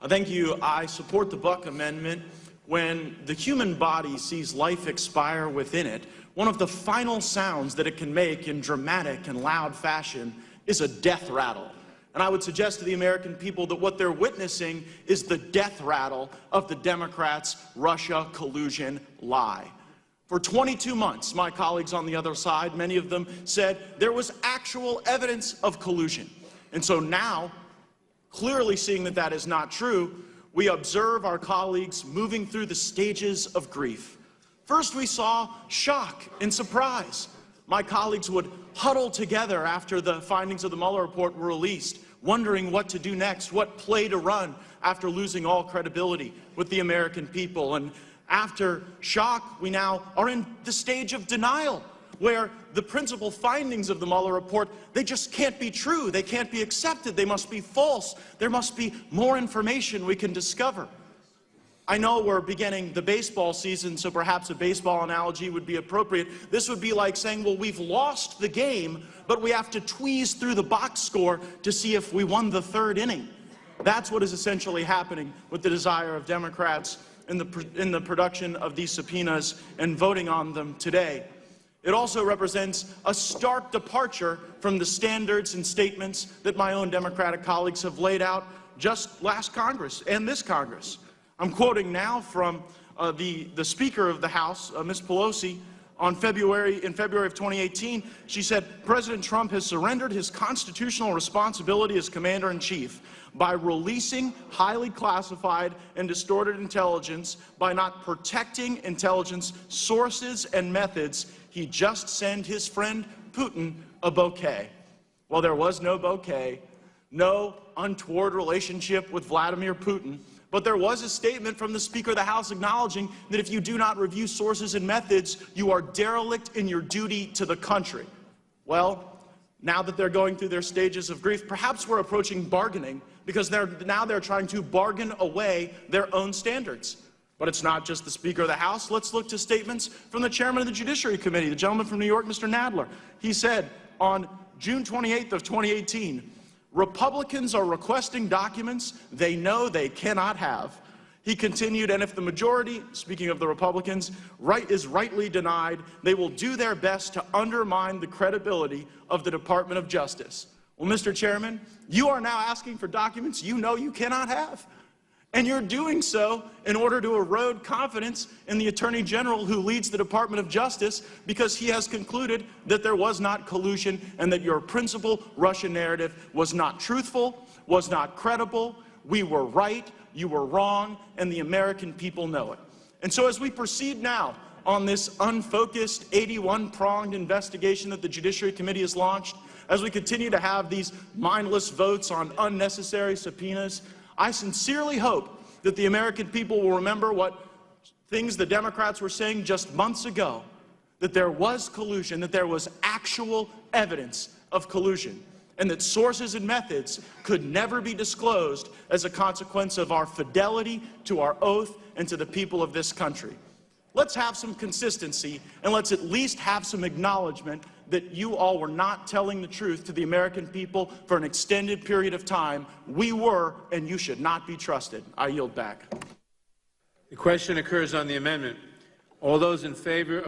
Thank you. I support the Buck Amendment. When the human body sees life expire within it, one of the final sounds that it can make in dramatic and loud fashion is a death rattle. And I would suggest to the American people that what they're witnessing is the death rattle of the Democrats' Russia collusion lie. For 22 months, my colleagues on the other side, many of them said there was actual evidence of collusion. And so now, clearly seeing that that is not true, we observe our colleagues moving through the stages of grief. First, we saw shock and surprise. My colleagues would huddle together after the findings of the Mueller report were released, wondering what to do next, what play to run after losing all credibility with the American people. And after shock, we now are in the stage of denial, where the principal findings of the Mueller report, they just can't be true. They can't be accepted. They must be false. There must be more information we can discover. I know we're beginning the baseball season, so perhaps a baseball analogy would be appropriate. This would be like saying, well, we've lost the game, but we have to tweeze through the box score to see if we won the third inning. That's what is essentially happening with the desire of Democrats in the production of these subpoenas and voting on them today. It also represents a stark departure from the standards and statements that my own Democratic colleagues have laid out just last Congress and this Congress. I'm quoting now from the Speaker of the House, Ms. Pelosi, in February of 2018. She said, President Trump has surrendered his constitutional responsibility as Commander-in-Chief by releasing highly classified and distorted intelligence, by not protecting intelligence sources and methods. He just sent his friend Putin a bouquet. Well, there was no bouquet, no untoward relationship with Vladimir Putin, but there was a statement from the Speaker of the House acknowledging that if you do not review sources and methods, you are derelict in your duty to the country. Well, now that they're going through their stages of grief, perhaps we're approaching bargaining, because now they're trying to bargain away their own standards. But it's not just the Speaker of the House. Let's look to statements from the Chairman of the Judiciary Committee, the gentleman from New York, Mr. Nadler. He said on June 28th of 2018, Republicans are requesting documents they know they cannot have. He continued, and if the majority, speaking of the Republicans, is rightly denied, they will do their best to undermine the credibility of the Department of Justice. Well, Mr. Chairman, you are now asking for documents you know you cannot have. And you're doing so in order to erode confidence in the Attorney General who leads the Department of Justice, because he has concluded that there was not collusion and that your principal Russia narrative was not truthful, was not credible. We were right, you were wrong, and the American people know it. And so as we proceed now on this unfocused 81-pronged investigation that the Judiciary Committee has launched, as we continue to have these mindless votes on unnecessary subpoenas, I sincerely hope that the American people will remember what things the Democrats were saying just months ago, that there was collusion, that there was actual evidence of collusion, and that sources and methods could never be disclosed as a consequence of our fidelity to our oath and to the people of this country. Let's have some consistency, and let's at least have some acknowledgement that you all were not telling the truth to the American people for an extended period of time. We were, and you should not be trusted. I yield back. The question occurs on the amendment. All those in favor